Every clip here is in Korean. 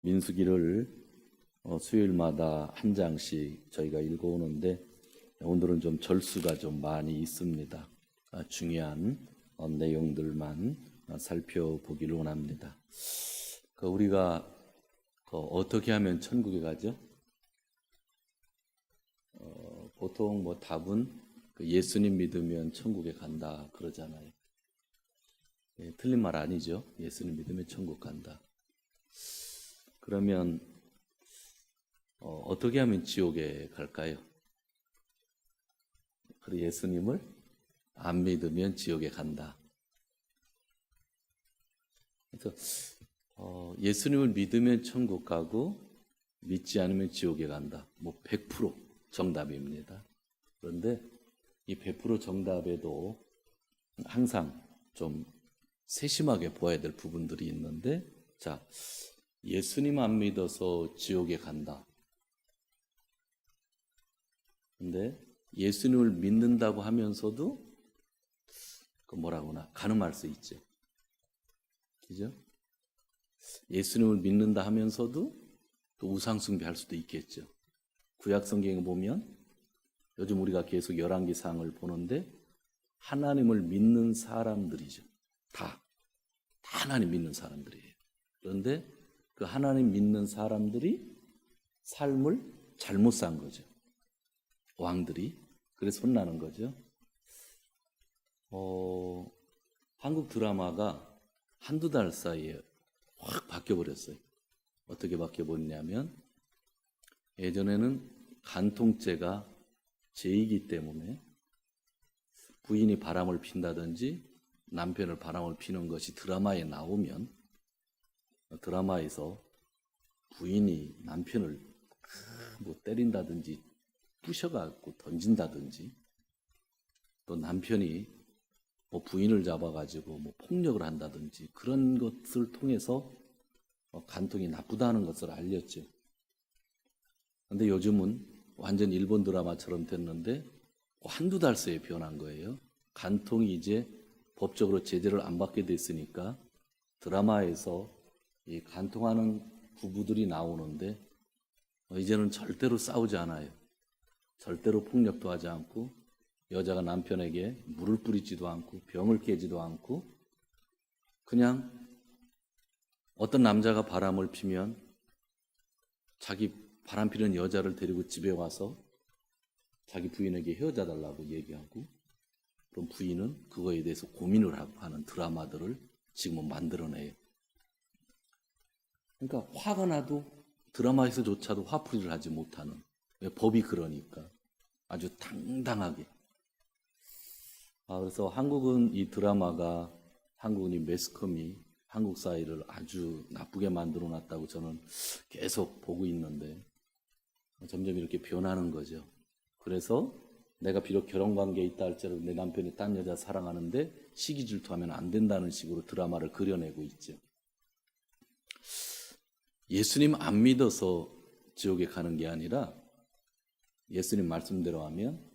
민수기를 수요일마다 한 장씩 저희가 읽어오는데 오늘은 좀 절수가 좀 많이 있습니다. 중요한 내용들만 살펴보기를 원합니다. 우리가 어떻게 하면 천국에 가죠? 보통 답은 예수님 믿으면 천국에 간다 그러잖아요. 틀린 말 아니죠? 예수님 믿으면 천국 간다. 그러면 어떻게 하면 지옥에 갈까요? 예수님을 안 믿으면 지옥에 간다. 그래서 예수님을 믿으면 천국 가고 믿지 않으면 지옥에 간다. 100% 정답입니다. 그런데 이 100% 정답에도 항상 좀 세심하게 보아야 될 부분들이 있는데, 자, 예수님 안 믿어서 지옥에 간다. 근데 예수님을 믿는다고 하면서도 가늠할 수 있죠. 그죠? 예수님을 믿는다 하면서도 또 우상숭배할 수도 있겠죠. 구약 성경에 보면 요즘 우리가 계속 열왕기상을 보는데 하나님을 믿는 사람들이죠. 다 하나님 믿는 사람들이에요. 그런데 그 하나님 믿는 사람들이 삶을 잘못 산 거죠. 왕들이. 그래서 혼나는 거죠. 한국 드라마가 한두 달 사이에 확 바뀌어버렸어요. 어떻게 바뀌어버렸냐면, 예전에는 간통죄가 죄이기 때문에 부인이 바람을 핀다든지 남편을 바람을 피는 것이 드라마에 나오면 드라마에서 부인이 남편을 때린다든지 부셔갖고 던진다든지 또 남편이 부인을 잡아가지고 폭력을 한다든지 그런 것을 통해서 간통이 나쁘다는 것을 알렸죠. 그런데 요즘은 완전 일본 드라마처럼 됐는데 한두 달 새에 변한 거예요. 간통이 이제 법적으로 제재를 안 받게 됐으니까 드라마에서 이 간통하는 부부들이 나오는데 이제는 절대로 싸우지 않아요. 절대로 폭력도 하지 않고 여자가 남편에게 물을 뿌리지도 않고 병을 깨지도 않고 그냥 어떤 남자가 바람을 피면 자기 바람 피는 여자를 데리고 집에 와서 자기 부인에게 헤어져 달라고 얘기하고 그럼 부인은 그거에 대해서 고민을 하고 하는 드라마들을 지금은 만들어내요. 그러니까 화가 나도 드라마에서조차도 화풀이를 하지 못하는, 왜? 법이 그러니까 아주 당당하게. 그래서 한국은 이 드라마가, 한국은 이 매스컴이 한국 사회를 아주 나쁘게 만들어 놨다고 저는 계속 보고 있는데 점점 이렇게 변하는 거죠. 그래서 내가 비록 결혼관계에 있다 할지라도 내 남편이 딴 여자 사랑하는데 시기 질투하면 안 된다는 식으로 드라마를 그려내고 있죠. 예수님 안 믿어서 지옥에 가는 게 아니라 예수님 말씀대로 하면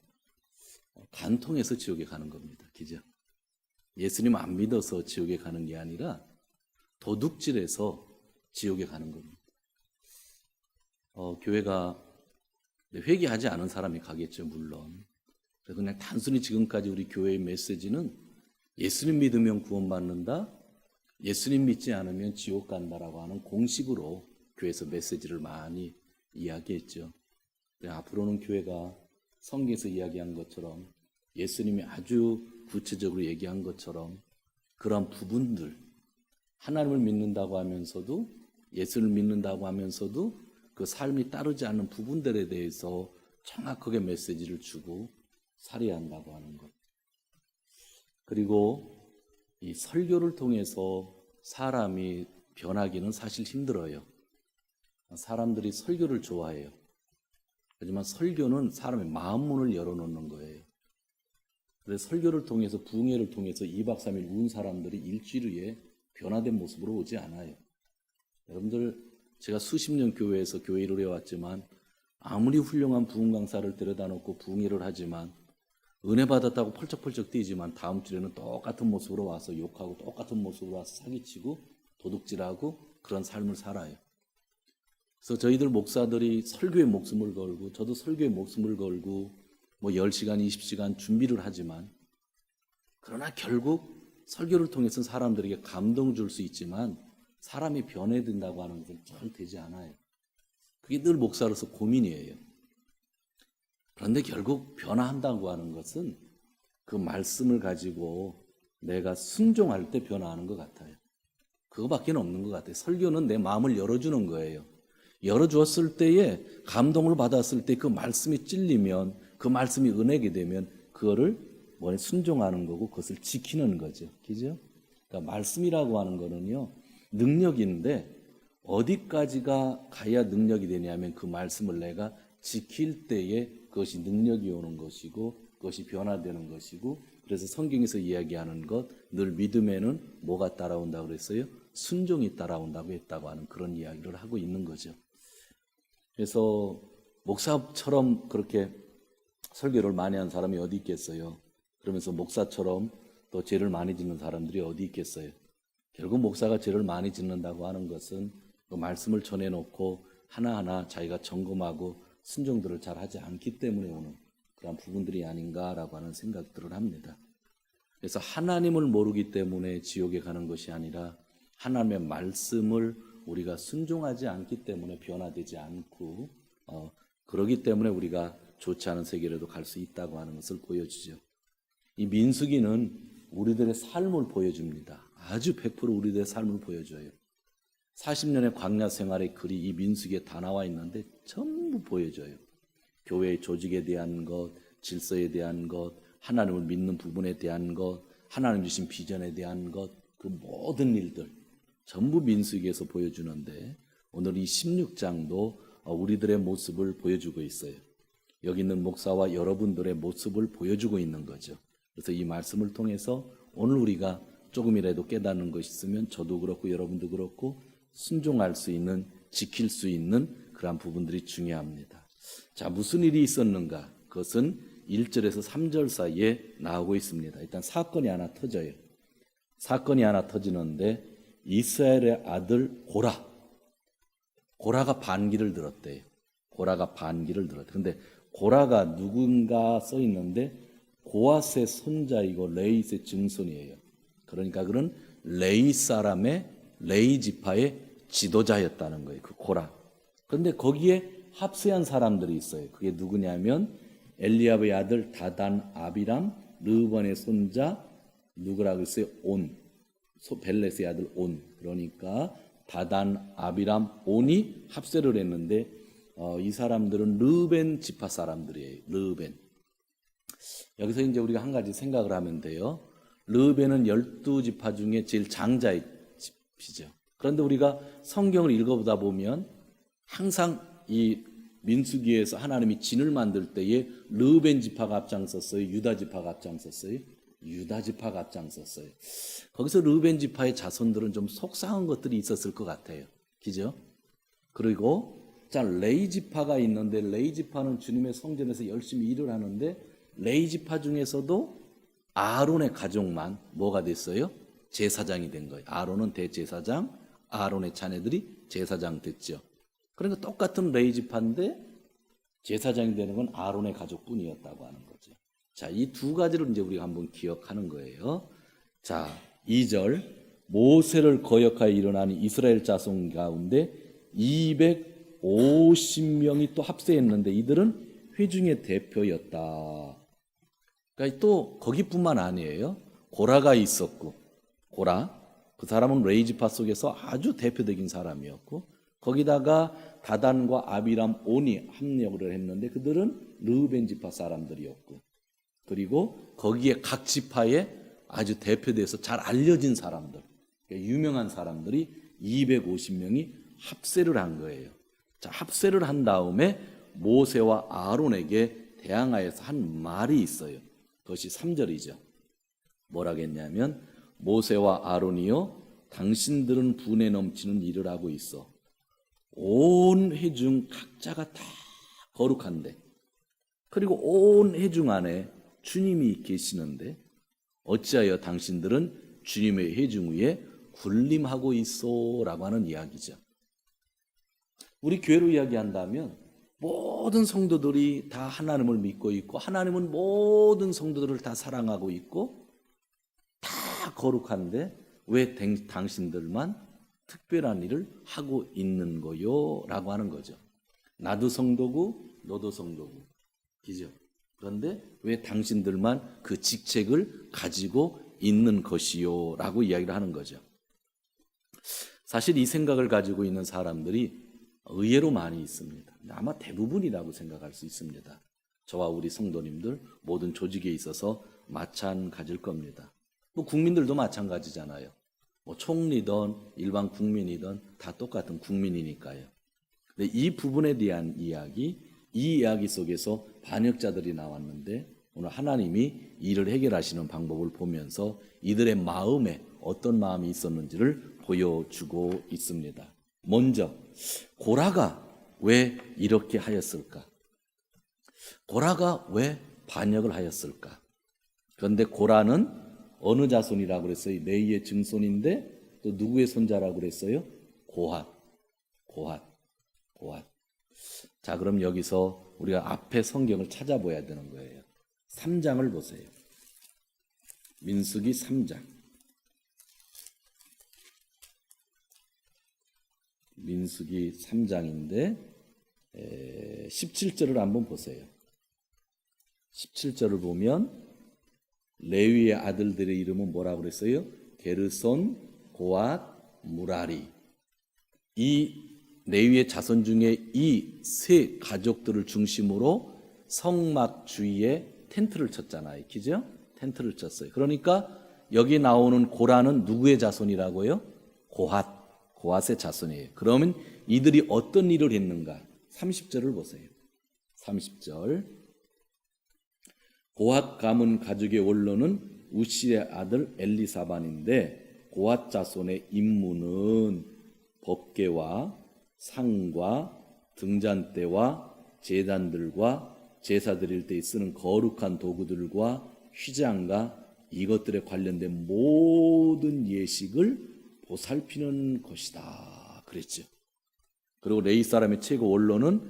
간통해서 지옥에 가는 겁니다. 그죠? 예수님 안 믿어서 지옥에 가는 게 아니라 도둑질해서 지옥에 가는 겁니다. 교회가 회개하지 않은 사람이 가겠죠, 물론. 그냥 단순히 지금까지 우리 교회의 메시지는 예수님 믿으면 구원받는다, 예수님 믿지 않으면 지옥 간다라고 하는 공식으로 교회에서 메시지를 많이 이야기했죠. 앞으로는 교회가 성경에서 이야기한 것처럼 예수님이 아주 구체적으로 얘기한 것처럼 그런 부분들, 하나님을 믿는다고 하면서도 예수를 믿는다고 하면서도 그 삶이 따르지 않는 부분들에 대해서 정확하게 메시지를 주고 살아야 한다고 하는 것. 그리고 이 설교를 통해서 사람이 변하기는 사실 힘들어요. 사람들이 설교를 좋아해요. 하지만 설교는 사람의 마음 문을 열어놓는 거예요. 그래서 설교를 통해서, 부흥회를 통해서 2박 3일 운 사람들이 일주일 후에 변화된 모습으로 오지 않아요. 여러분들, 제가 수십 년 교회에서 교회 일을 해왔지만 아무리 훌륭한 부흥 강사를 데려다 놓고 부흥회를 하지만 은혜 받았다고 펄쩍펄쩍 뛰지만 다음 주에는 똑같은 모습으로 와서 욕하고 똑같은 모습으로 와서 사기치고 도둑질하고 그런 삶을 살아요. 그래서 저희들 목사들이 설교에 목숨을 걸고 저도 설교에 목숨을 걸고 뭐 10시간, 20시간 준비를 하지만 그러나 결국 설교를 통해서 사람들에게 감동 줄 수 있지만 사람이 변해든다고 하는 것은 잘 되지 않아요. 그게 늘 목사로서 고민이에요. 그런데 결국 변화한다고 하는 것은 그 말씀을 가지고 내가 순종할 때 변화하는 것 같아요. 그거밖에 없는 것 같아요. 설교는 내 마음을 열어주는 거예요. 열어주었을 때에 감동을 받았을 때 그 말씀이 찔리면 그 말씀이 은혜게 되면 그거를 순종하는 거고 그것을 지키는 거죠. 그죠? 그러니까 말씀이라고 하는 거는요, 능력인데 어디까지가 가야 능력이 되냐면 그 말씀을 내가 지킬 때에 그것이 능력이 오는 것이고 그것이 변화되는 것이고 그래서 성경에서 이야기하는 것 늘 믿음에는 뭐가 따라온다고 그랬어요? 순종이 따라온다고 했다고 하는 그런 이야기를 하고 있는 거죠. 그래서 목사처럼 그렇게 설교를 많이 한 사람이 어디 있겠어요? 그러면서 목사처럼 또 죄를 많이 짓는 사람들이 어디 있겠어요? 결국 목사가 죄를 많이 짓는다고 하는 것은 그 말씀을 전해놓고 하나하나 자기가 점검하고 순종들을 잘 하지 않기 때문에 오는 그런 부분들이 아닌가라고 하는 생각들을 합니다. 그래서 하나님을 모르기 때문에 지옥에 가는 것이 아니라 하나님의 말씀을 우리가 순종하지 않기 때문에 변화되지 않고 그러기 때문에 우리가 좋지 않은 세계로도 갈 수 있다고 하는 것을 보여주죠. 이 민수기는 우리들의 삶을 보여줍니다. 아주 100% 우리들의 삶을 보여줘요. 40년의 광야 생활의 글이 이 민수기에 다 나와 있는데 전부 보여줘요. 교회의 조직에 대한 것, 질서에 대한 것, 하나님을 믿는 부분에 대한 것, 하나님 주신 비전에 대한 것, 그 모든 일들 전부 민수기에서 보여주는데 오늘 이 16장도 우리들의 모습을 보여주고 있어요. 여기 있는 목사와 여러분들의 모습을 보여주고 있는 거죠. 그래서 이 말씀을 통해서 오늘 우리가 조금이라도 깨닫는 것이 있으면 저도 그렇고 여러분도 그렇고 순종할 수 있는, 지킬 수 있는 그러한 부분들이 중요합니다. 자, 무슨 일이 있었는가? 그것은 1절에서 3절 사이에 나오고 있습니다. 일단 사건이 하나 터져요. 사건이 하나 터지는데 이스라엘의 아들 고라가 반기를 들었대요. 고라가 반기를 들었대요. 근데 고라가 누군가 써 있는데 고앗의 손자이고 레이스의 증손이에요. 그러니까 그는 레이 사람의 레이 지파의 지도자였다는 거예요. 그 고라. 그런데 거기에 합세한 사람들이 있어요. 그게 누구냐면 엘리압의 아들 다단 아비람, 르번의 손자 누구라고 했어요? 온. 벨렛의 아들 온. 그러니까 다단 아비람 온이 합세를 했는데 이 사람들은 르벤 지파 사람들이에요. 르벤. 여기서 이제 우리가 한 가지 생각을 하면 돼요. 르벤은 12지파 중에 제일 장자의 집이죠. 그런데 우리가 성경을 읽어보다 보면 항상 이 민수기에서 하나님이 진을 만들 때에 르벤 지파가 앞장섰어요? 유다 지파가 앞장섰어요? 유다 지파가 앞장섰어요. 거기서 르벤 지파의 자손들은 좀 속상한 것들이 있었을 것 같아요. 그죠? 그리고 자, 레이 지파가 있는데 레이 지파는 주님의 성전에서 열심히 일을 하는데 레이 지파 중에서도 아론의 가족만 뭐가 됐어요? 제사장이 된 거예요. 아론은 대제사장, 아론의 자녀들이 제사장 됐죠. 그러니까 똑같은 레이 지파인데 제사장이 되는 건 아론의 가족뿐이었다고 하는 거죠. 자, 이 두 가지를 이제 우리가 한번 기억하는 거예요. 자, 2절 모세를 거역하여 일어나는 이스라엘 자손 가운데 250명이 또 합세했는데 이들은 회중의 대표였다. 그러니까 또 거기뿐만 아니에요. 고라가 있었고 고라 그 사람은 레이 지파 속에서 아주 대표적인 사람이었고 거기다가 다단과 아비람 온이 합력을 했는데 그들은 르벤 지파 사람들이었고 그리고 거기에 각 지파에 아주 대표돼서 잘 알려진 사람들 유명한 사람들이 250명이 합세를 한 거예요. 자, 합세를 한 다음에 모세와 아론에게 대항하여서 한 말이 있어요. 그것이 3절이죠. 뭐라겠냐면 모세와 아론이요 당신들은 분에 넘치는 일을 하고 있어. 온 회중 각자가 다 거룩한데 그리고 온 회중 안에 주님이 계시는데 어찌하여 당신들은 주님의 회중 위에 군림하고 있어라고 하는 이야기죠. 우리 교회로 이야기한다면 모든 성도들이 다 하나님을 믿고 있고 하나님은 모든 성도들을 다 사랑하고 있고 다 거룩한데 왜 당신들만 특별한 일을 하고 있는 거요? 라고 하는 거죠. 나도 성도고 너도 성도고 그죠? 그런데 왜 당신들만 그 직책을 가지고 있는 것이요? 라고 이야기를 하는 거죠. 사실 이 생각을 가지고 있는 사람들이 의외로 많이 있습니다. 아마 대부분이라고 생각할 수 있습니다. 저와 우리 성도님들 모든 조직에 있어서 마찬가지일 겁니다. 뭐 국민들도 마찬가지잖아요. 뭐 총리든 일반 국민이든 다 똑같은 국민이니까요. 근데 이 부분에 대한 이야기, 이 이야기 속에서 반역자들이 나왔는데 오늘 하나님이 이를 해결하시는 방법을 보면서 이들의 마음에 어떤 마음이 있었는지를 보여주고 있습니다. 먼저 고라가 왜 이렇게 하였을까? 고라가 왜 반역을 하였을까? 그런데 고라는 어느 자손이라고 그랬어요? 레위의 증손인데 또 누구의 손자라고 그랬어요? 고핫. 자, 그럼 여기서 우리가 앞에 성경을 찾아봐야 되는 거예요. 3장을 보세요. 민수기 3장. 민수기 3장인데 17절을 한번 보세요. 17절을 보면 레위의 아들들의 이름은 뭐라고 그랬어요? 게르손, 고앗, 무라리. 이 레위의 자손 중에 이 세 가족들을 중심으로 성막 주위에 텐트를 쳤잖아요. 그죠? 텐트를 쳤어요. 그러니까 여기 나오는 고라는 누구의 자손이라고요? 고핫의 자손이에요. 그러면 이들이 어떤 일을 했는가? 30절을 보세요. 30절. 고핫 가문 가족의 원로는 우시의 아들 엘리사반인데 고핫 자손의 임무는 법궤와 상과 등잔대와 제단들과 제사 드릴 때 쓰는 거룩한 도구들과 휘장과 이것들에 관련된 모든 예식을 보살피는 것이다 그랬죠. 그리고 레위 사람의 최고 원로는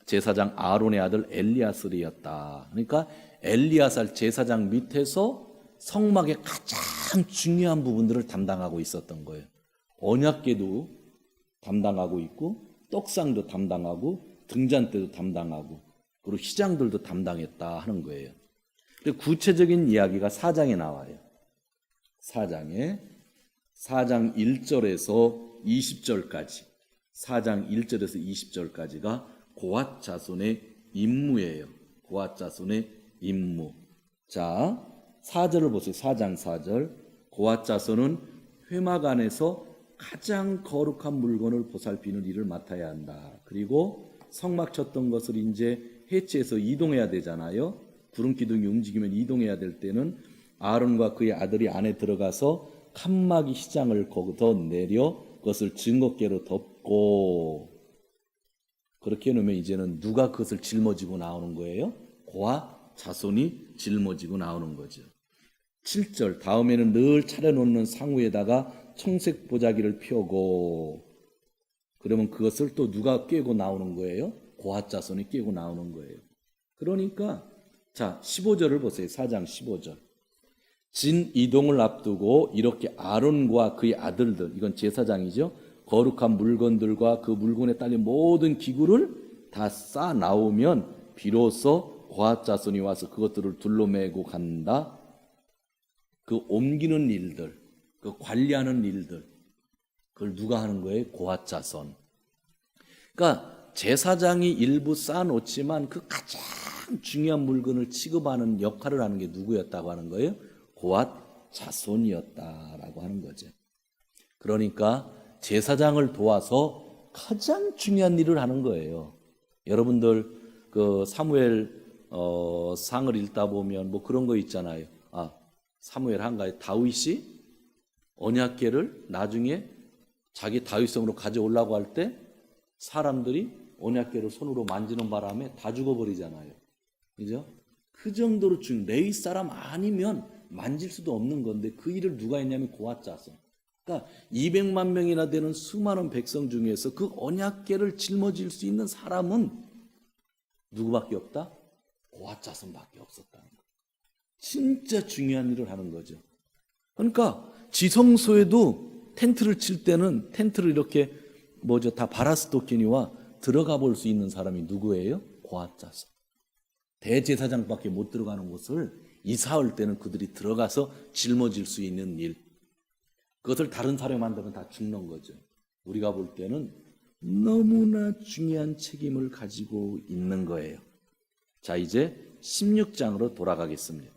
제사장 아론의 아들 엘리아슬이었다. 그러니까 엘리아살 제사장 밑에서 성막의 가장 중요한 부분들을 담당하고 있었던 거예요. 언약궤도 담당하고 있고 떡상도 담당하고 등잔대도 담당하고 그리고 휘장들도 담당했다 하는 거예요. 구체적인 이야기가 4장에 나와요. 4장 1절에서 20절까지 4장 1절에서 20절까지가 고핫 자손의 임무예요. 고핫 자손의 임무. 자, 4절을 보세요. 4장 4절. 고핫 자손은 회막 안에서 가장 거룩한 물건을 보살피는 일을 맡아야 한다. 그리고 성막 쳤던 것을 이제 해체해서 이동해야 되잖아요. 구름 기둥이 움직이면 이동해야 될 때는 아론과 그의 아들이 안에 들어가서 칸막이 휘장을 거기서 내려 그것을 증거궤로 덮고 그렇게 해놓으면 이제는 누가 그것을 짊어지고 나오는 거예요? 고아 자손이 짊어지고 나오는 거죠. 7절 다음에는 늘 차려놓는 상우에다가 청색 보자기를 펴고 그러면 그것을 또 누가 꿰고 나오는 거예요? 고아 자손이 꿰고 나오는 거예요. 그러니까 자 15절을 보세요. 4장 15절 진 이동을 앞두고 이렇게 아론과 그의 아들들 이건 제사장이죠. 거룩한 물건들과 그 물건에 딸린 모든 기구를 다 쌓아 나오면 비로소 고핫 자손이 와서 그것들을 둘러매고 간다. 그 옮기는 일들, 그 관리하는 일들, 그걸 누가 하는 거예요? 고핫 자손. 그러니까 제사장이 일부 쌓아놓지만 그 가장 중요한 물건을 취급하는 역할을 하는 게 누구였다고 하는 거예요? 고핫 자손이었다라고 하는 거죠. 그러니까 제사장을 도와서 가장 중요한 일을 하는 거예요. 여러분들 그 사무엘 상을 읽다 보면 뭐 그런 거 있잖아요. 사무엘 한가에 다윗이 언약궤를 나중에 자기 다윗성으로 가져오려고 할 때 사람들이 언약궤를 손으로 만지는 바람에 다 죽어버리잖아요. 그죠? 그 정도로 레위 사람 아니면 만질 수도 없는 건데 그 일을 누가 했냐면 고핫 자손. 그러니까 200만 명이나 되는 수많은 백성 중에서 그 언약궤를 짊어질 수 있는 사람은 누구밖에 없다? 고앗 자손밖에 없었다는 거예요. 진짜 중요한 일을 하는 거죠. 그러니까 지성소에도 텐트를 칠 때는 텐트를 이렇게 다 바라스토키니와 들어가 볼 수 있는 사람이 누구예요? 고앗 자손. 대제사장밖에 못 들어가는 곳을 이사할 때는 그들이 들어가서 짊어질 수 있는 일, 그것을 다른 사람이 만들면 다 죽는 거죠. 우리가 볼 때는 너무나 중요한 책임을 가지고 있는 거예요. 자, 이제 16장으로 돌아가겠습니다.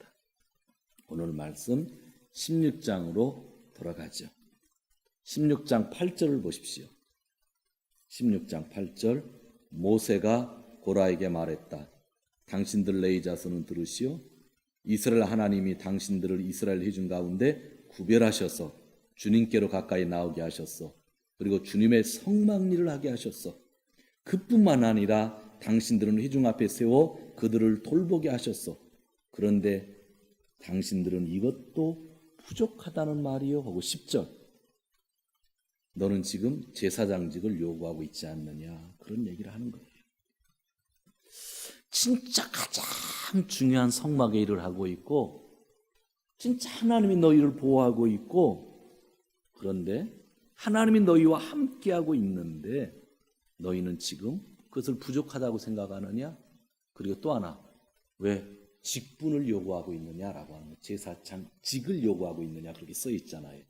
오늘 말씀 16장으로 돌아가죠. 16장 8절을 보십시오. 16장 8절, 모세가 고라에게 말했다. 당신들 레위 자손은 들으시오. 이스라엘 하나님이 당신들을 이스라엘 회중 가운데 구별하셔서 주님께로 가까이 나오게 하셨어. 그리고 주님의 성막리를 하게 하셨어. 그뿐만 아니라 당신들은 회중 앞에 세워 그들을 돌보게 하셨어. 그런데 당신들은 이것도 부족하다는 말이요 하고 10절, 너는 지금 제사장직을 요구하고 있지 않느냐, 그런 얘기를 하는 거예요. 진짜 가장 중요한 성막의 일을 하고 있고 진짜 하나님이 너희를 보호하고 있고, 그런데 하나님이 너희와 함께하고 있는데 너희는 지금 그것을 부족하다고 생각하느냐? 그리고 또 하나, 왜 직분을 요구하고 있느냐라고 하는 거예요. 제사장직을 요구하고 있느냐, 그렇게 써 있잖아요.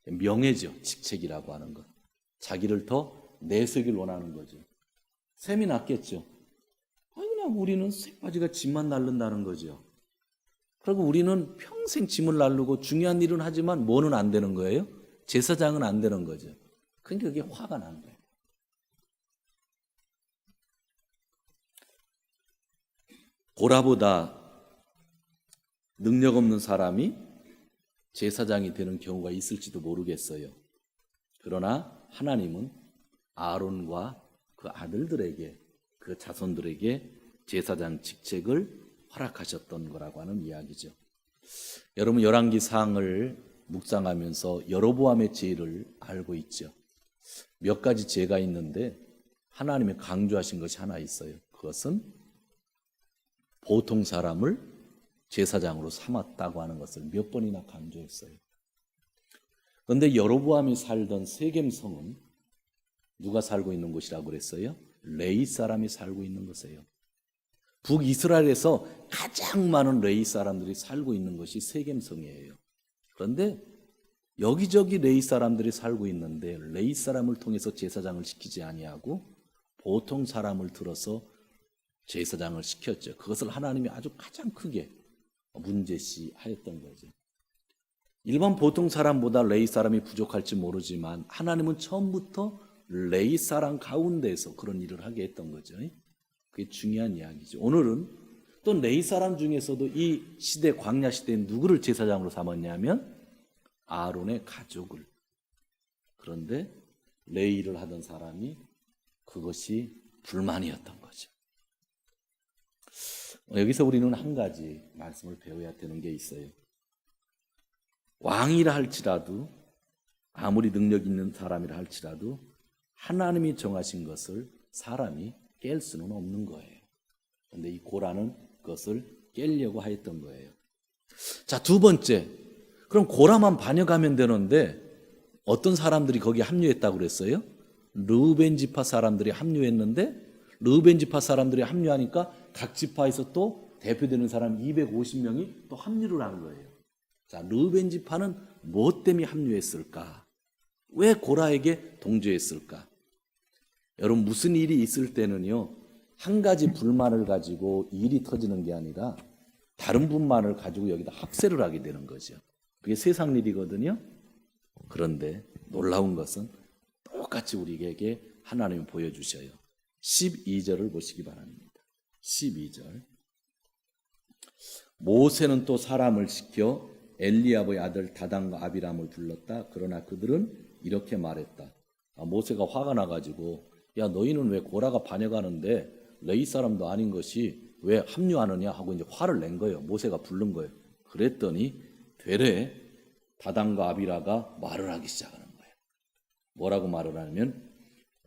명예죠. 직책이라고 하는 것. 자기를 더 내세우길 원하는 거죠. 셈이 낫겠죠. 그냥 우리는 새바지가 짐만 날른다는 거죠. 그리고 우리는 평생 짐을 날르고 중요한 일은 하지만 뭐는 안 되는 거예요? 제사장은 안 되는 거죠. 그러니까 그게 화가 난 거예요. 고라보다 능력 없는 사람이 제사장이 되는 경우가 있을지도 모르겠어요. 그러나 하나님은 아론과 그 아들들에게, 그 자손들에게 제사장 직책을 허락하셨던 거라고 하는 이야기죠. 여러분, 열왕기상을 묵상하면서 여로보암의 죄를 알고 있죠. 몇 가지 죄가 있는데 하나님이 강조하신 것이 하나 있어요. 그것은 보통 사람을 제사장으로 삼았다고 하는 것을 몇 번이나 강조했어요. 그런데 여로보암이 살던 세겜성은 누가 살고 있는 곳이라고 그랬어요? 레위 사람이 살고 있는 곳이에요. 북이스라엘에서 가장 많은 레위 사람들이 살고 있는 것이 세겜성이에요. 그런데 여기저기 레위 사람들이 살고 있는데 레위 사람을 통해서 제사장을 시키지 아니하고 보통 사람을 들어서 제사장을 시켰죠. 그것을 하나님이 아주 가장 크게 문제시하였던 거죠. 일반 보통 사람보다 레위 사람이 부족할지 모르지만 하나님은 처음부터 레위 사람 가운데에서 그런 일을 하게 했던 거죠. 그게 중요한 이야기죠. 오늘은 또 레위 사람 중에서도 이 시대, 광야 시대에 누구를 제사장으로 삼았냐면 아론의 가족을. 그런데 레위를 하던 사람이 그것이 불만이었던 거죠. 여기서 우리는 한 가지 말씀을 배워야 되는 게 있어요. 왕이라 할지라도, 아무리 능력 있는 사람이라 할지라도 하나님이 정하신 것을 사람이 깰 수는 없는 거예요. 그런데 이 고라는 그것을 깨려고 하였던 거예요. 자, 두 번째, 그럼 고라만 반역하면 되는데 어떤 사람들이 거기에 합류했다고 그랬어요? 르우벤 지파 사람들이 합류했는데, 르우벤 지파 사람들이 합류하니까 각 지파에서 또 대표되는 사람 250명이 또 합류를 한 거예요. 자, 르우벤 지파는 무엇 때문에 합류했을까? 왜 고라에게 동조했을까? 여러분, 무슨 일이 있을 때는요, 한 가지 불만을 가지고 일이 터지는 게 아니라 다른 불만을 가지고 여기다 합세를 하게 되는 거죠. 그게 세상 일이거든요. 그런데 놀라운 것은 똑같이 우리에게 하나님이 보여주셔요. 12절을 보시기 바랍니다. 12절. 모세는 또 사람을 시켜 엘리압의 아들 다단과 아비람을 불렀다. 그러나 그들은 이렇게 말했다. 모세가 화가 나가지고, 야, 너희는 왜 고라가 반역하는데 레위 사람도 아닌 것이 왜 합류하느냐 하고 이제 화를 낸 거예요. 모세가 부른 거예요. 그랬더니 되레 다단과 아비라가 말을 하기 시작하는 거예요. 뭐라고 말을 하냐면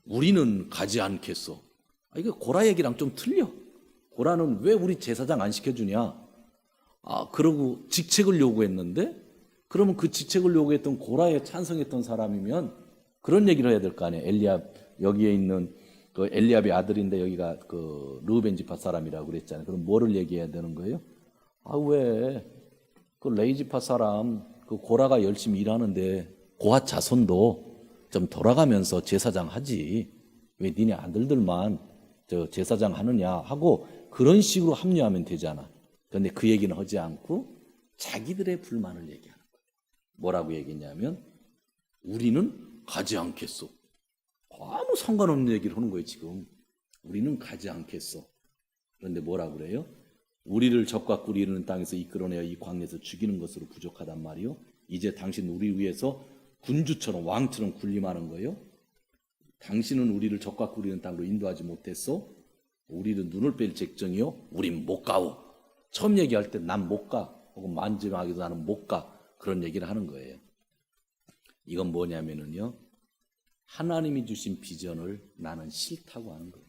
우리는 가지 않겠소. 이거 고라 얘기랑 좀 틀려. 고라는 왜 우리 제사장 안 시켜주냐. 그러고 직책을 요구했는데 그러면 그 직책을 요구했던 고라에 찬성했던 사람이면 그런 얘기를 해야 될 거 아니에요. 엘리압, 여기에 있는 그 엘리압의 아들인데 여기가 그 르우벤 지파 사람이라고 그랬잖아요. 그럼 뭐를 얘기해야 되는 거예요? 왜 그 레위 지파 사람 그 고라가 열심히 일하는데 고핫 자손도 좀 돌아가면서 제사장 하지. 왜 니네 아들들만 저 제사장 하느냐 하고 그런 식으로 합류하면 되잖아. 그런데 그 얘기는 하지 않고 자기들의 불만을 얘기하는 거예요. 뭐라고 얘기했냐면 우리는 가지 않겠소. 아무 상관없는 얘기를 하는 거예요. 지금 우리는 가지 않겠소. 그런데 뭐라고 그래요? 우리를 적과 꿀이 흐르는 땅에서 이끌어내어 이 광야에서 죽이는 것으로 부족하단 말이요. 이제 당신 우리 위해서 군주처럼 왕처럼 군림하는 거예요. 당신은 우리를 적과 꿀이 흐르는 땅으로 인도하지 못했어. 우리는 눈을 뺄 작정이요. 우린 못 가오. 처음 얘기할 때 난 못 가. 혹은 마지막에도 나는 못 가. 그런 얘기를 하는 거예요. 이건 뭐냐면은요. 하나님이 주신 비전을 나는 싫다고 하는 거예요.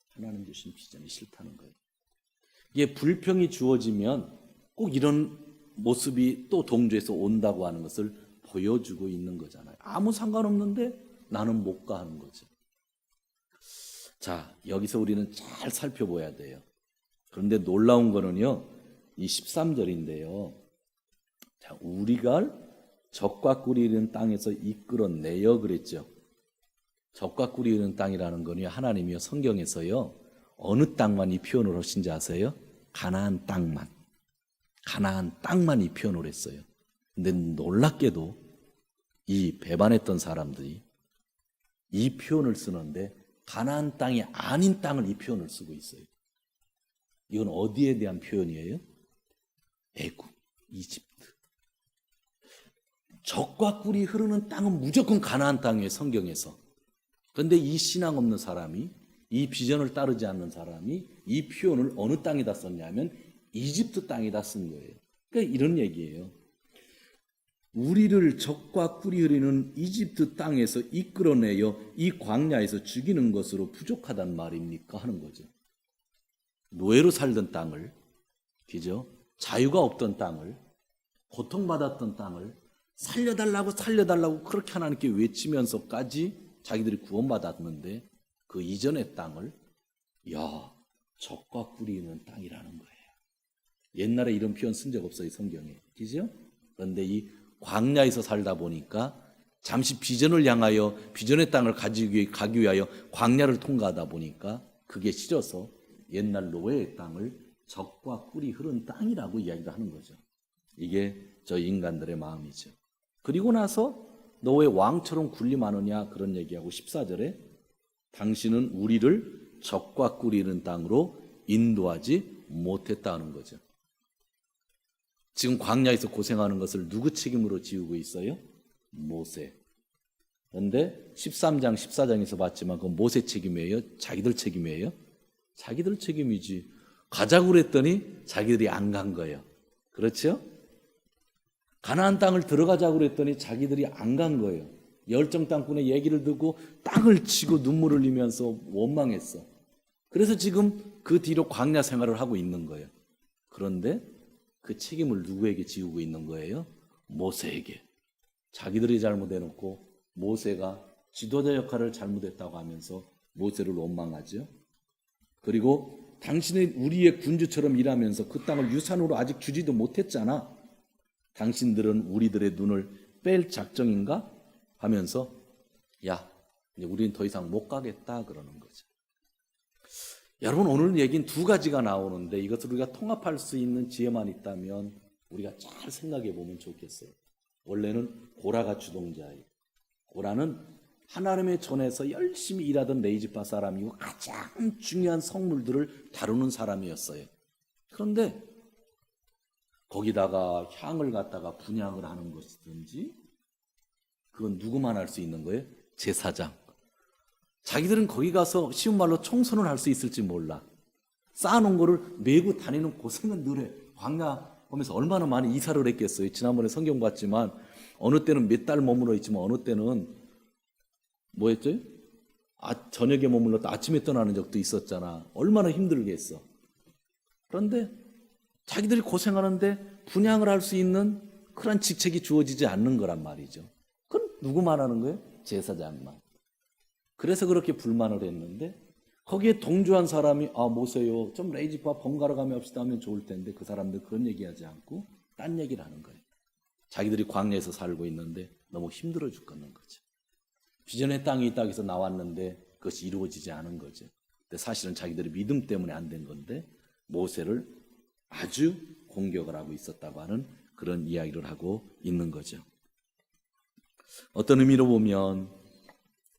하나님 주신 비전이 싫다는 거예요. 이게 불평이 주어지면 꼭 이런 모습이 또 동조해서 온다고 하는 것을 보여주고 있는 거잖아요. 아무 상관없는데 나는 못 가 하는 거죠. 자, 여기서 우리는 잘 살펴봐야 돼요. 그런데 놀라운 거는요, 이 13절인데요. 자, 우리가 적과 꿀이 흐르는 땅에서 이끌어내어 그랬죠. 적과 꿀이 흐르는 땅이라는 거는 하나님이요 성경에서요 어느 땅만 이 표현을 하신지 아세요? 가나안 땅만. 가나안 땅만 이 표현을 했어요. 근데 놀랍게도 이 배반했던 사람들이 이 표현을 쓰는데 가나안 땅이 아닌 땅을 이 표현을 쓰고 있어요. 이건 어디에 대한 표현이에요? 애굽, 이집트. 적과 꿀이 흐르는 땅은 무조건 가나안 땅이에요, 성경에서. 그런데 이 신앙 없는 사람이, 이 비전을 따르지 않는 사람이 이 표현을 어느 땅에다 썼냐면 이집트 땅에다 쓴 거예요. 그러니까 이런 얘기예요. 우리를 적과 꿀이 흐르는 이집트 땅에서 이끌어내어 이 광야에서 죽이는 것으로 부족하단 말입니까? 하는 거죠. 노예로 살던 땅을, 그죠? 자유가 없던 땅을, 고통받았던 땅을 살려달라고 그렇게 하나님께 외치면서까지 자기들이 구원받았는데 그 이전의 땅을 적과 꿀이 있는 땅이라는 거예요. 옛날에 이런 표현 쓴 적 없어요, 성경에. 그죠? 그런데 이 광야에서 살다 보니까 잠시 비전을 향하여 비전의 땅을 가기 위하여 광야를 통과하다 보니까 그게 싫어서 옛날 노예의 땅을 적과 꿀이 흐른 땅이라고 이야기를 하는 거죠. 이게 저 인간들의 마음이죠. 그리고 나서 너 왜 왕처럼 군림하느냐 그런 얘기하고 14절에 당신은 우리를 적과 꿀이 흐른 땅으로 인도하지 못했다는 거죠. 지금 광야에서 고생하는 것을 누구 책임으로 지우고 있어요? 모세. 그런데 13장, 14장에서 봤지만 그건 모세 책임이에요? 자기들 책임이에요? 자기들 책임이지. 가자고 그랬더니 자기들이 안 간 거예요. 그렇죠? 가나안 땅을 들어가자고 그랬더니 자기들이 안 간 거예요. 열정 땅꾼의 얘기를 듣고 땅을 치고 눈물을 흘리면서 원망했어. 그래서 지금 그 뒤로 광야 생활을 하고 있는 거예요. 그런데 그 책임을 누구에게 지우고 있는 거예요? 모세에게. 자기들이 잘못해놓고 모세가 지도자 역할을 잘못했다고 하면서 모세를 원망하죠. 그리고 당신은 우리의 군주처럼 일하면서 그 땅을 유산으로 아직 주지도 못했잖아. 당신들은 우리들의 눈을 뺄 작정인가? 하면서 이제 우리는 더 이상 못 가겠다 그러는 거죠. 여러분 오늘 얘기는 두 가지가 나오는데 이것을 우리가 통합할 수 있는 지혜만 있다면 우리가 잘 생각해 보면 좋겠어요. 원래는 고라가 주동자예요. 고라는 하나님의 전에서 열심히 일하던 레위지파 사람이고 가장 중요한 성물들을 다루는 사람이었어요. 그런데 거기다가 향을 갖다가 분향을 하는 것이든지 그건 누구만 할 수 있는 거예요? 제사장. 자기들은 거기 가서 쉬운 말로 청소는 할 수 있을지 몰라. 쌓아놓은 거를 메고 다니는 고생은 늘 해. 광야 오면서 얼마나 많이 이사를 했겠어요. 지난번에 성경 봤지만 어느 때는 몇 달 머물러 있지만 어느 때는 뭐였죠? 저녁에 머물렀다 아침에 떠나는 적도 있었잖아. 얼마나 힘들겠어. 그런데 자기들이 고생하는데 분양을 할 수 있는 그런 직책이 주어지지 않는 거란 말이죠. 그건 누구만 하는 거예요? 제사장만. 그래서 그렇게 불만을 했는데 거기에 동조한 사람이 모세요 좀 레이지파 번갈아 가며 합시다 하면 좋을 텐데 그 사람들 그런 얘기하지 않고 딴 얘기를 하는 거예요. 자기들이 광야에서 살고 있는데 너무 힘들어 죽겠는 거죠. 비전의 땅이 있다고 해서 나왔는데 그것이 이루어지지 않은 거죠. 근데 사실은 자기들의 믿음 때문에 안 된 건데 모세를 아주 공격을 하고 있었다고 하는 그런 이야기를 하고 있는 거죠. 어떤 의미로 보면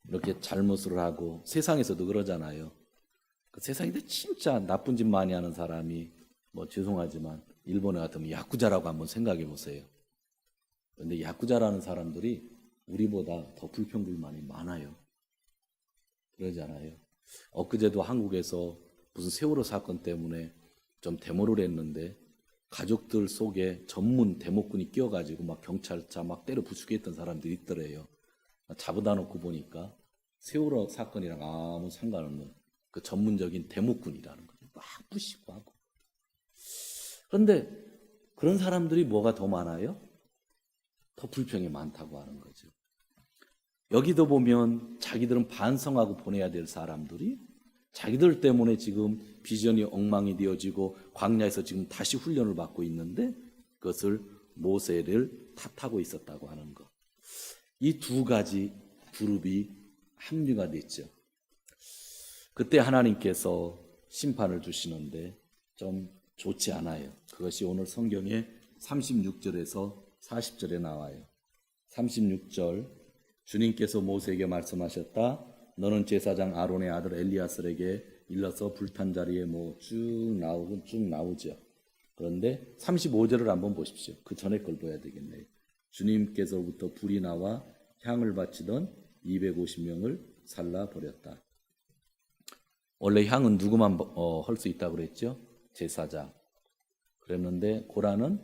이렇게 잘못을 하고 세상에서도 그러잖아요. 세상에 진짜 나쁜 짓 많이 하는 사람이 죄송하지만 일본에 같으면 야쿠자라고 한번 생각해 보세요. 그런데 야쿠자라는 사람들이 우리보다 더 불평불만이 많아요. 그러잖아요. 엊그제도 한국에서 무슨 세월호 사건 때문에 좀 데모를 했는데 가족들 속에 전문 데모꾼이 끼어가지고 막 경찰차 막 때려 부수게 했던 사람들이 있더래요. 잡아다 놓고 보니까 세월호 사건이랑 아무 상관없는 그 전문적인 데모꾼이라는 거죠. 막 부시고 하고. 그런데 그런 사람들이 뭐가 더 많아요? 더 불평이 많다고 하는 거죠. 여기도 보면 자기들은 반성하고 보내야 될 사람들이 자기들 때문에 지금 비전이 엉망이 되어지고 광야에서 지금 다시 훈련을 받고 있는데 그것을 모세를 탓하고 있었다고 하는 것. 이 두 가지 그룹이 합류가 됐죠. 그때 하나님께서 심판을 주시는데 좀 좋지 않아요. 그것이 오늘 성경의 36절에서 40절에 나와요. 36절 주님께서 모세에게 말씀하셨다. 너는 제사장 아론의 아들 엘리야스에게 일러서 불탄 자리에 쭉 나오죠. 그런데 35절을 한번 보십시오. 그 전에 걸 봐야 되겠네요. 주님께서부터 불이 나와 향을 바치던 250명을 살라버렸다. 원래 향은 누구만 할 수 있다고 그랬죠? 제사장. 그랬는데 고라는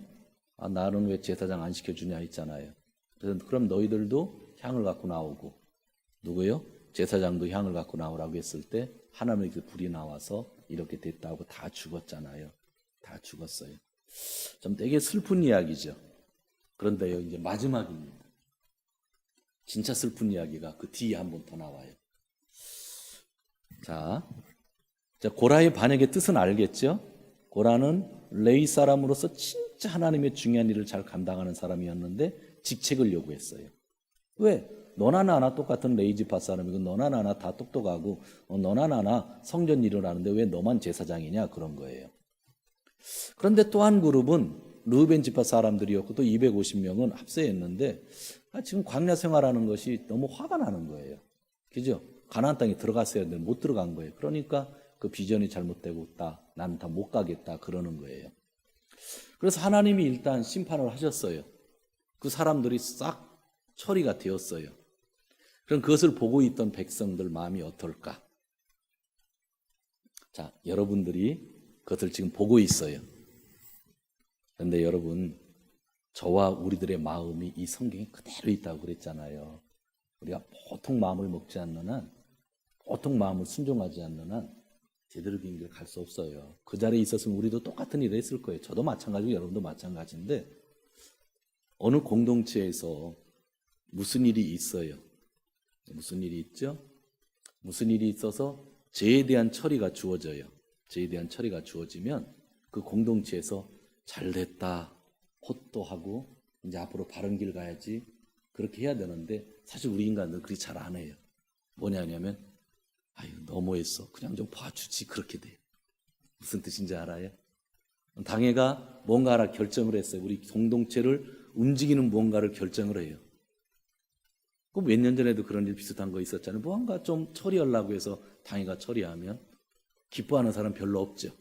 나는 왜 제사장 안 시켜주냐 했잖아요. 그래서 그럼 너희들도 향을 갖고 나오고 누구요? 제사장도 향을 갖고 나오라고 했을 때 하나님께서 불이 나와서 이렇게 됐다고 다 죽었잖아요. 다 죽었어요. 좀 되게 슬픈 이야기죠. 그런데요, 이제 마지막입니다. 진짜 슬픈 이야기가 그 뒤에 한 번 더 나와요. 자, 고라의 반역의 뜻은 알겠죠? 고라는 레위 사람으로서 진짜 하나님의 중요한 일을 잘 감당하는 사람이었는데 직책을 요구했어요. 왜? 너나 나나 똑같은 레이지파 사람이고 너나 나나 다 똑똑하고 너나 나나 성전 일을 하는데 왜 너만 제사장이냐 그런 거예요. 그런데 또 한 그룹은 르우벤 지파 사람들이었고 또 250명은 합세했는데 지금 광야 생활하는 것이 너무 화가 나는 거예요. 그죠? 가나안 땅에 들어갔어야 되는데 못 들어간 거예요. 그러니까 그 비전이 잘못되고 있다. 나는 다 못 가겠다 그러는 거예요. 그래서 하나님이 일단 심판을 하셨어요. 그 사람들이 싹 처리가 되었어요. 그럼 그것을 보고 있던 백성들 마음이 어떨까? 자, 여러분들이 그것을 지금 보고 있어요. 그런데 여러분, 저와 우리들의 마음이 이 성경에 그대로 있다고 그랬잖아요. 우리가 보통 마음을 먹지 않는 한, 보통 마음을 순종하지 않는 한 제대로 된 길 갈 수 없어요. 그 자리에 있었으면 우리도 똑같은 일을 했을 거예요. 저도 마찬가지고 여러분도 마찬가지인데 어느 공동체에서 무슨 일이 있어요. 무슨 일이 있죠? 무슨 일이 있어서 죄에 대한 처리가 주어져요. 죄에 대한 처리가 주어지면 그 공동체에서 잘됐다, 호또하고 이제 앞으로 바른 길 가야지 그렇게 해야 되는데 사실 우리 인간들은 그렇게 잘 안 해요. 뭐냐면 아유 너무했어. 그냥 좀 봐주지 그렇게 돼요. 무슨 뜻인지 알아요? 당회가 뭔가 하나 결정을 했어요. 우리 공동체를 움직이는 뭔가를 결정을 해요. 몇 년 전에도 그런 일 비슷한 거 있었잖아요. 뭔가 좀 처리하려고 해서 당회가 처리하면 기뻐하는 사람 별로 없죠.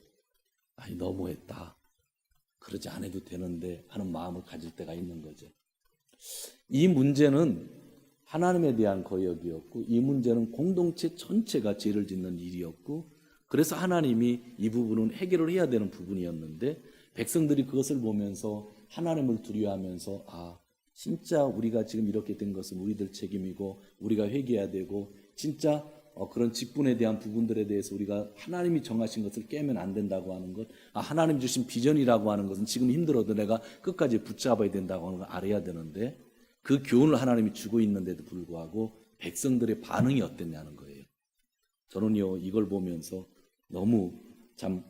아니 너무했다. 그러지 않아도 되는데 하는 마음을 가질 때가 있는 거죠. 이 문제는 하나님에 대한 거역이었고 이 문제는 공동체 전체가 죄를 짓는 일이었고 그래서 하나님이 이 부분은 해결을 해야 되는 부분이었는데 백성들이 그것을 보면서 하나님을 두려워하면서 진짜 우리가 지금 이렇게 된 것은 우리들 책임이고 우리가 회개해야 되고 진짜 그런 직분에 대한 부분들에 대해서 우리가 하나님이 정하신 것을 깨면 안 된다고 하는 것, 하나님 주신 비전이라고 하는 것은 지금 힘들어도 내가 끝까지 붙잡아야 된다고 하는 걸 알아야 되는데 그 교훈을 하나님이 주고 있는데도 불구하고 백성들의 반응이 어땠냐는 거예요. 저는요 이걸 보면서 너무 참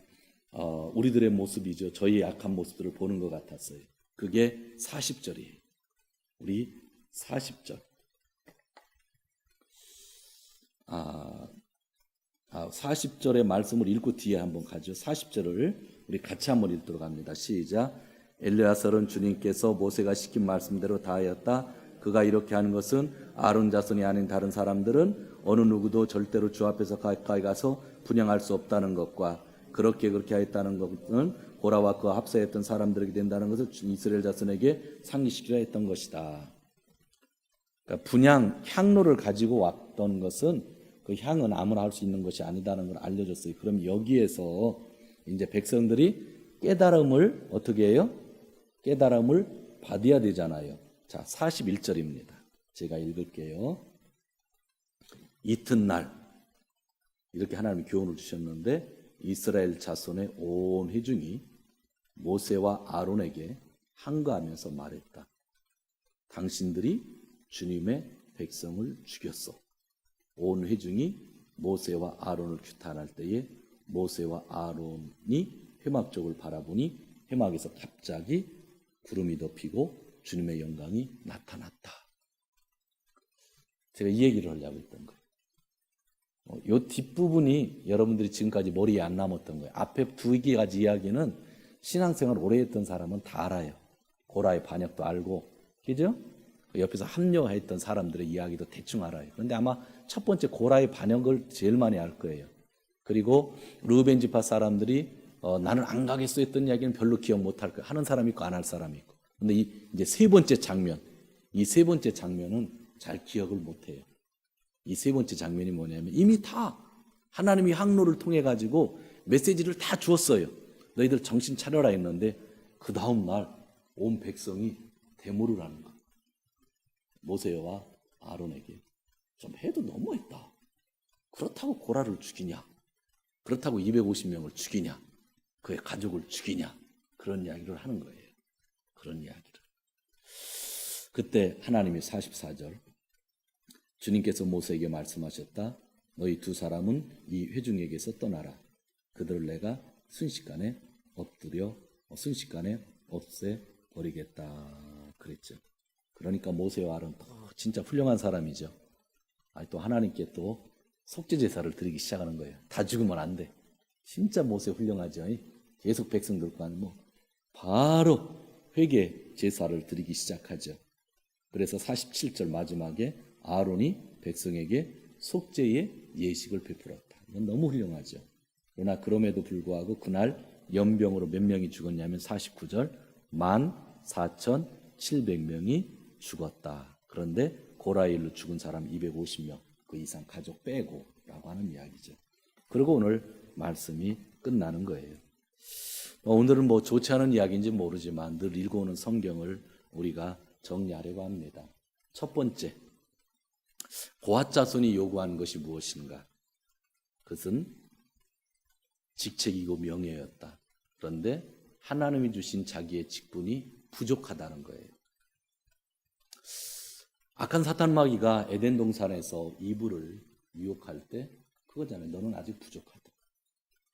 우리들의 모습이죠. 저희의 약한 모습들을 보는 것 같았어요. 그게 40절이에요. 우리 40절. 40절의 말씀을 읽고 뒤에 한번 가죠. 40절을 우리 같이 한번 읽도록 합니다. 시작. 엘레아살은 주님께서 모세가 시킨 말씀대로 다 하였다. 그가 이렇게 하는 것은 아론 자손이 아닌 다른 사람들은 어느 누구도 절대로 주 앞에서 가까이 가서 분향할 수 없다는 것과 그렇게 하였다는 것은 고라와 그와 합사했던 사람들에게 된다는 것을 이스라엘 자손에게 상기시키려 했던 것이다. 그러니까 분향, 향로를 가지고 왔던 것은 그 향은 아무나 할 수 있는 것이 아니다는 걸 알려줬어요. 그럼 여기에서 이제 백성들이 깨달음을 어떻게 해요? 깨달음을 받아야 되잖아요. 자, 41절입니다. 제가 읽을게요. 이튿날 이렇게 하나님이 교훈을 주셨는데 이스라엘 자손의 온 회중이 모세와 아론에게 항거하면서 말했다. 당신들이 주님의 백성을 죽였어. 온 회중이 모세와 아론을 규탄할 때에 모세와 아론이 회막 쪽을 바라보니 회막에서 갑자기 구름이 덮이고 주님의 영광이 나타났다. 제가 이 얘기를 하려고 했던 거예요. 이 뒷부분이 여러분들이 지금까지 머리에 안 남았던 거예요. 앞에 두 가지 이야기는 신앙생활 오래 했던 사람은 다 알아요. 고라의 반역도 알고, 그죠? 옆에서 합력했던 사람들의 이야기도 대충 알아요. 그런데 아마 첫 번째 고라의 반역을 제일 많이 알 거예요. 그리고 르우벤 지파 사람들이 나는 안 가겠어 했던 이야기는 별로 기억 못 할 거예요. 하는 사람이 있고 안 할 사람이 있고. 근데 이제 세 번째 장면, 이 세 번째 장면은 잘 기억을 못 해요. 이 세 번째 장면이 뭐냐면 이미 다 하나님이 항로를 통해 가지고 메시지를 다 주었어요. 너희들 정신 차려라 했는데 그 다음 날 온 백성이 데모를 하는 거예요. 모세와 아론에게 좀 해도 너무했다. 그렇다고 고라를 죽이냐? 그렇다고 250명을 죽이냐? 그의 가족을 죽이냐? 그런 이야기를 하는 거예요. 그런 이야기를. 그때 하나님이 44절 주님께서 모세에게 말씀하셨다. 너희 두 사람은 이 회중에게서 떠나라. 그들을 내가 순식간에 없애버리겠다. 그랬죠. 그러니까 모세와 아론 진짜 훌륭한 사람이죠. 또 하나님께 또 속죄제사를 드리기 시작하는 거예요. 다 죽으면 안 돼. 진짜 모세 훌륭하죠. 계속 백성들과 바로 회개 제사를 드리기 시작하죠. 그래서 47절 마지막에 아론이 백성에게 속죄의 예식을 베풀었다. 이건 너무 훌륭하죠. 그러나 그럼에도 불구하고 그날 연병으로 몇 명이 죽었냐면 49절 14,700명이 죽었다. 그런데 고라의 일로 죽은 사람 250명 그 이상 가족 빼고 라고 하는 이야기죠. 그리고 오늘 말씀이 끝나는 거예요. 오늘은 좋지 않은 이야기인지 모르지만 늘 읽어오는 성경을 우리가 정리하려고 합니다. 첫 번째, 고핫 자손이 요구한 것이 무엇인가? 그것은 직책이고 명예였다. 그런데 하나님이 주신 자기의 직분이 부족하다는 거예요. 악한 사탄 마귀가 에덴 동산에서 이브를 유혹할 때 그거잖아요. 너는 아직 부족하다.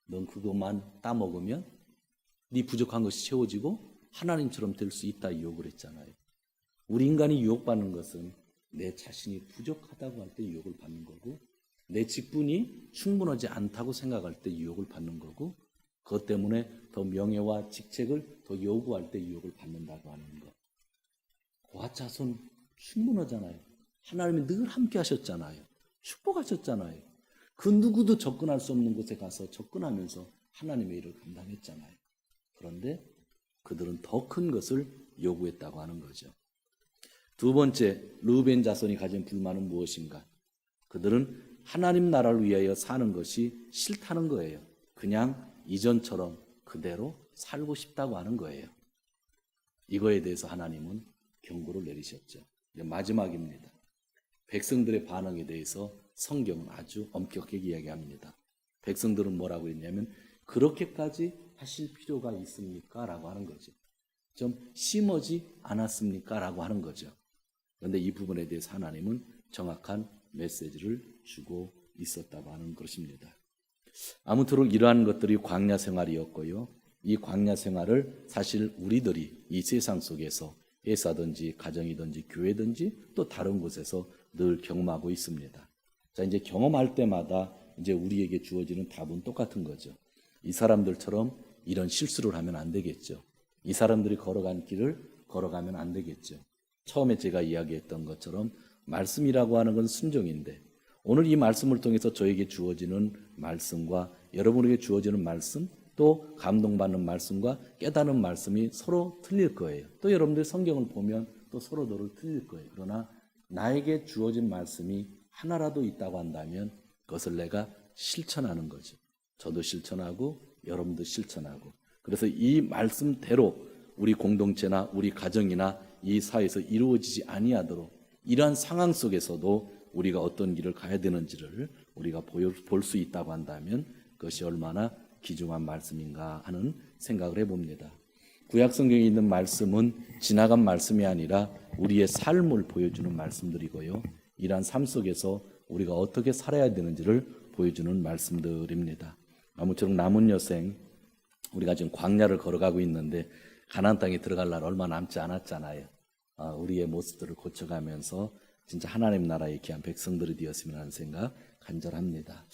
넌 그것만 따먹으면 네 부족한 것이 채워지고 하나님처럼 될 수 있다 유혹을 했잖아요. 우리 인간이 유혹받는 것은 내 자신이 부족하다고 할 때 유혹을 받는 거고 내 직분이 충분하지 않다고 생각할 때 유혹을 받는 거고 그것 때문에 더 명예와 직책을 더 요구할 때 유혹을 받는다고 하는 것. 고핫 자손 충분하잖아요. 하나님이 늘 함께 하셨잖아요. 축복하셨잖아요. 그 누구도 접근할 수 없는 곳에 가서 접근하면서 하나님의 일을 감당했잖아요. 그런데 그들은 더 큰 것을 요구했다고 하는 거죠. 두 번째, 르우벤 자손이 가진 불만은 무엇인가? 그들은 하나님 나라를 위하여 사는 것이 싫다는 거예요. 그냥 이전처럼 그대로 살고 싶다고 하는 거예요. 이거에 대해서 하나님은 경고를 내리셨죠. 이제 마지막입니다. 백성들의 반응에 대해서 성경은 아주 엄격하게 이야기합니다. 백성들은 뭐라고 했냐면 그렇게까지 하실 필요가 있습니까? 라고 하는 거죠. 좀 심하지 않았습니까? 라고 하는 거죠. 그런데 이 부분에 대해서 하나님은 정확한 메시지를 주고 있었다고 하는 것입니다. 아무쪼록 이러한 것들이 광야 생활이었고요. 이 광야 생활을 사실 우리들이 이 세상 속에서 회사든지 가정이든지 교회든지 또 다른 곳에서 늘 경험하고 있습니다. 자, 이제 경험할 때마다 이제 우리에게 주어지는 답은 똑같은 거죠. 이 사람들처럼 이런 실수를 하면 안 되겠죠. 이 사람들이 걸어간 길을 걸어가면 안 되겠죠. 처음에 제가 이야기했던 것처럼 말씀이라고 하는 건 순종인데 오늘 이 말씀을 통해서 저에게 주어지는 말씀과 여러분에게 주어지는 말씀 또 감동받는 말씀과 깨닫는 말씀이 서로 틀릴 거예요. 또 여러분들 성경을 보면 또 서로서로 틀릴 거예요. 그러나 나에게 주어진 말씀이 하나라도 있다고 한다면 그것을 내가 실천하는 거죠. 저도 실천하고 여러분도 실천하고 그래서 이 말씀대로 우리 공동체나 우리 가정이나 이 사회에서 이루어지지 아니하도록 이러한 상황 속에서도 우리가 어떤 길을 가야 되는지를 우리가 볼 수 있다고 한다면 그것이 얼마나 귀중한 말씀인가 하는 생각을 해봅니다. 구약 성경에 있는 말씀은 지나간 말씀이 아니라 우리의 삶을 보여주는 말씀들이고요. 이러한 삶 속에서 우리가 어떻게 살아야 되는지를 보여주는 말씀들입니다. 아무쪼록 남은 여생 우리가 지금 광야를 걸어가고 있는데 가나안 땅에 들어갈 날 얼마 남지 않았잖아요. 우리의 모습들을 고쳐가면서 진짜 하나님 나라의 귀한 백성들이 되었으면 하는 생각 간절합니다.